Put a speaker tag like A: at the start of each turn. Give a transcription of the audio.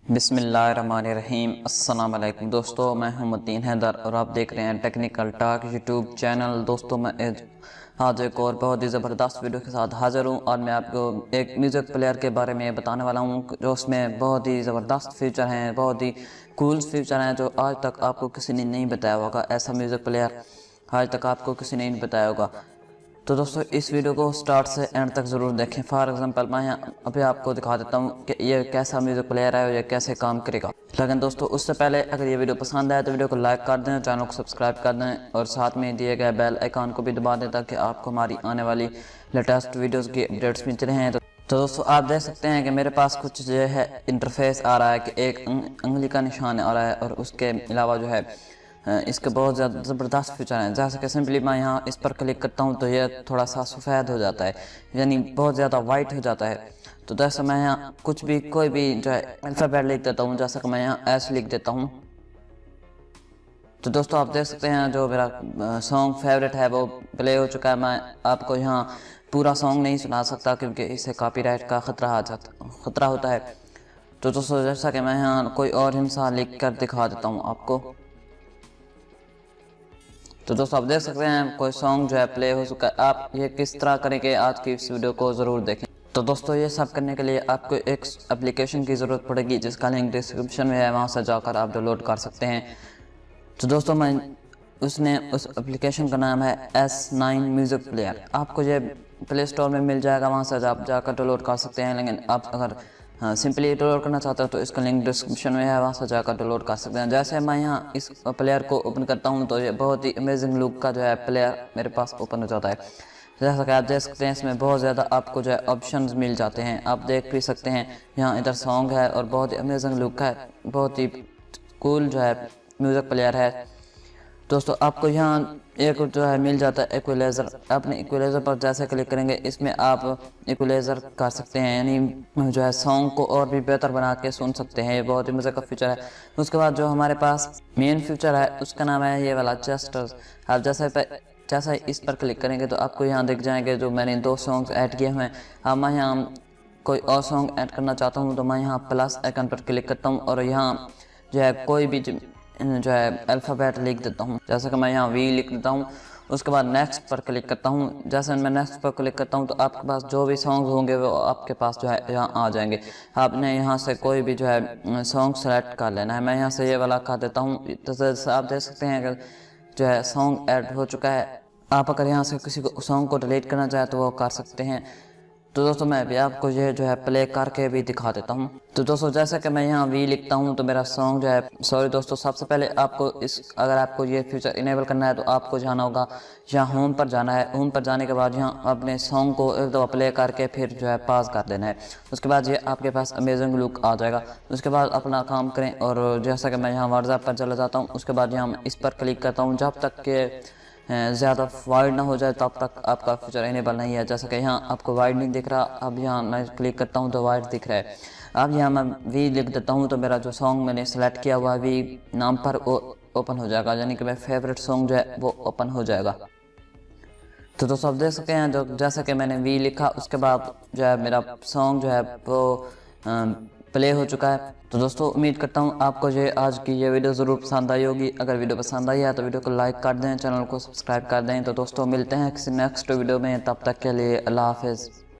A: बिस्मिल्लाहिर्रहमानिर्रहीम। अस्सलाम वालेकुम दोस्तों, मैं हूं मतीन हैदर और आप देख रहे हैं टेक्निकल टॉक यूट्यूब चैनल। दोस्तों मैं आज एक और बहुत ही ज़बरदस्त वीडियो के साथ हाज़िर हूं और मैं आपको एक म्यूज़िक प्लेयर के बारे में बताने वाला हूं जो उसमें बहुत ही ज़बरदस्त फीचर हैं, बहुत ही कूल फीचर हैं जो आज तक आपको किसी ने नहीं बताया होगा। ऐसा म्यूज़िक प्लेयर आज तक आपको किसी ने नहीं बताया होगा। तो दोस्तों इस वीडियो को स्टार्ट से एंड तक ज़रूर देखें। फॉर एग्जांपल मैं यहाँ अभी आपको दिखा देता हूँ कि ये कैसा म्यूज़िक प्लेयर है और ये कैसे काम करेगा। लेकिन दोस्तों उससे पहले अगर ये वीडियो पसंद आए तो वीडियो को लाइक कर दें, चैनल को सब्सक्राइब कर दें और साथ में दिए गए बेल आइकन को भी दबा दें ताकि आपको हमारी आने वाली लेटेस्ट वीडियोज़ की अपडेट्स मिलते रहें। तो दोस्तों आप देख सकते हैं कि मेरे पास कुछ जो है इंटरफेस आ रहा है कि एक उंगली का निशान आ रहा है और उसके अलावा जो है इसके बहुत ज़्यादा ज़बरदस्त फीचर हैं। जैसे कि सिंपली मैं यहाँ इस पर क्लिक करता हूँ तो ये थोड़ा सा सफ़ेद हो जाता है, यानी बहुत ज़्यादा वाइट हो जाता है। तो जैसे मैं यहाँ कुछ भी कोई भी जो है अल्फ़ाबेट लिख देता हूँ, जैसे कि मैं यहाँ एस लिख देता हूँ। तो दोस्तों आप देख सकते हैं जो मेरा सॉन्ग फेवरेट है वो प्ले हो चुका है। मैं आपको यहाँ पूरा सॉन्ग नहीं सुना सकता क्योंकि इससे कॉपीराइट का ख़तरा होता है। तो दोस्तों जैसा कि मैं यहाँ कोई और इंसान लिख कर दिखा देता हूँ आपको। तो दोस्तों आप देख सकते हैं कोई सॉन्ग जो है प्ले हो चुका है। आप ये किस तरह करेंगे आज की इस वीडियो को ज़रूर देखें। तो दोस्तों ये सब करने के लिए आपको एक एप्लीकेशन की ज़रूरत पड़ेगी जिसका लिंक डिस्क्रिप्शन में है, वहाँ से जाकर आप डाउनलोड कर सकते हैं। तो दोस्तों उस एप्लीकेशन का नाम है S9 म्यूज़िक प्लेयर। आपको ये प्ले स्टोर में मिल जाएगा, वहाँ से आप जाकर डाउनलोड कर सकते हैं। लेकिन आप अगर सिंपली डाउनलोड करना चाहते हो तो इसका लिंक डिस्क्रिप्शन में है, वहाँ से जाकर डाउनलोड कर सकते हैं। जैसे मैं यहाँ इस प्लेयर को ओपन करता हूँ तो ये बहुत ही अमेजिंग लुक का जो है प्लेयर मेरे पास ओपन हो जाता है। जैसा कि आप देख सकते हैं इसमें बहुत ज़्यादा आपको जो है ऑप्शंस मिल जाते हैं, आप देख भी सकते हैं। यहाँ इधर सॉन्ग है और बहुत ही अमेजिंग लुक है, बहुत ही कूल जो है म्यूज़िक प्लेयर है। दोस्तों आपको यहाँ एक जो है मिल जाता है इक्वलाइज़र। अपने इक्वलाइज़र पर जैसे क्लिक करेंगे इसमें आप इक्वलाइज़र कर सकते हैं, यानी जो है सॉन्ग को और भी बेहतर बना के सुन सकते हैं। ये बहुत ही मज़े का फीचर है। उसके बाद जो हमारे पास मेन फीचर है उसका नाम है ये वाला जेस्चर्स। आप जैसा इस पर क्लिक करेंगे तो आपको यहाँ दिख जाएंगे जो मैंने 2 सॉन्ग्स ऐड किए हुए हैं। अब मैं यहाँ कोई और सॉन्ग ऐड करना चाहता हूँ तो मैं यहाँ प्लस आइकन पर क्लिक करता हूँ और यहाँ जो है कोई भी जो है अल्फ़ाबेट लिख देता हूँ। जैसे कि मैं यहाँ वी लिख देता हूँ। उसके बाद नेक्स्ट पर क्लिक करता हूँ। जैसे मैं नेक्स्ट पर क्लिक करता हूँ तो आपके पास जो भी सॉन्ग होंगे वो आपके पास जो है यहाँ आ जाएंगे। आपने यहाँ से कोई भी जो है सॉन्ग सेलेक्ट कर लेना है। मैं यहाँ से ये वाला कर देता हूँ। तो जैसे आप देख सकते हैं कि जो है सॉन्ग ऐड हो चुका है। आप अगर यहाँ से किसी को सॉन्ग को डिलीट करना चाहे तो वो कर सकते हैं। तो दोस्तों मैं भी आपको ये जो है प्ले करके भी दिखा देता हूँ। तो दोस्तों जैसे कि मैं यहाँ वी लिखता हूँ तो मेरा सॉन्ग जो है दोस्तों सबसे पहले आपको अगर आपको ये फीचर इनेबल करना है तो आपको जाना होगा, यहाँ होम पर जाना है। होम पर जाने के बाद यहाँ अपने सॉन्ग को एक दफ़ा प्ले करके फिर जो है पास कर देना है। उसके बाद ये आपके पास अमेजिंग लुक आ जाएगा। उसके बाद अपना काम करें और जैसा कि मैं यहाँ व्हाट्सएप पर चला जाता हूँ। उसके बाद यहाँ इस पर क्लिक करता हूँ जब तक के ज़्यादा वाइड ना हो जाए तब तक आपका फीचर इनेबल नहीं है। जैसा कि यहाँ आपको वाइड नहीं दिख रहा, अब यहाँ मैं क्लिक करता हूँ तो वाइड दिख रहा है। अब यहाँ मैं वी लिख देता हूँ तो मेरा जो सॉन्ग मैंने सेलेक्ट किया हुआ वी नाम पर ओपन हो जाएगा, यानी कि मेरा फेवरेट सॉन्ग जो है वो ओपन हो जाएगा। तो दोस्तों आप देख सकते हैं जो जैसा कि मैंने वी लिखा उसके बाद जो है मेरा सॉन्ग जो है वो प्ले हो चुका है। तो दोस्तों उम्मीद करता हूँ आपको ये आज की ये वीडियो ज़रूर पसंद आई होगी। अगर वीडियो पसंद आई है तो वीडियो को लाइक कर दें, चैनल को सब्सक्राइब कर दें। तो दोस्तों मिलते हैं किसी नेक्स्ट वीडियो में, तब तक के लिए अल्लाह हाफिज़।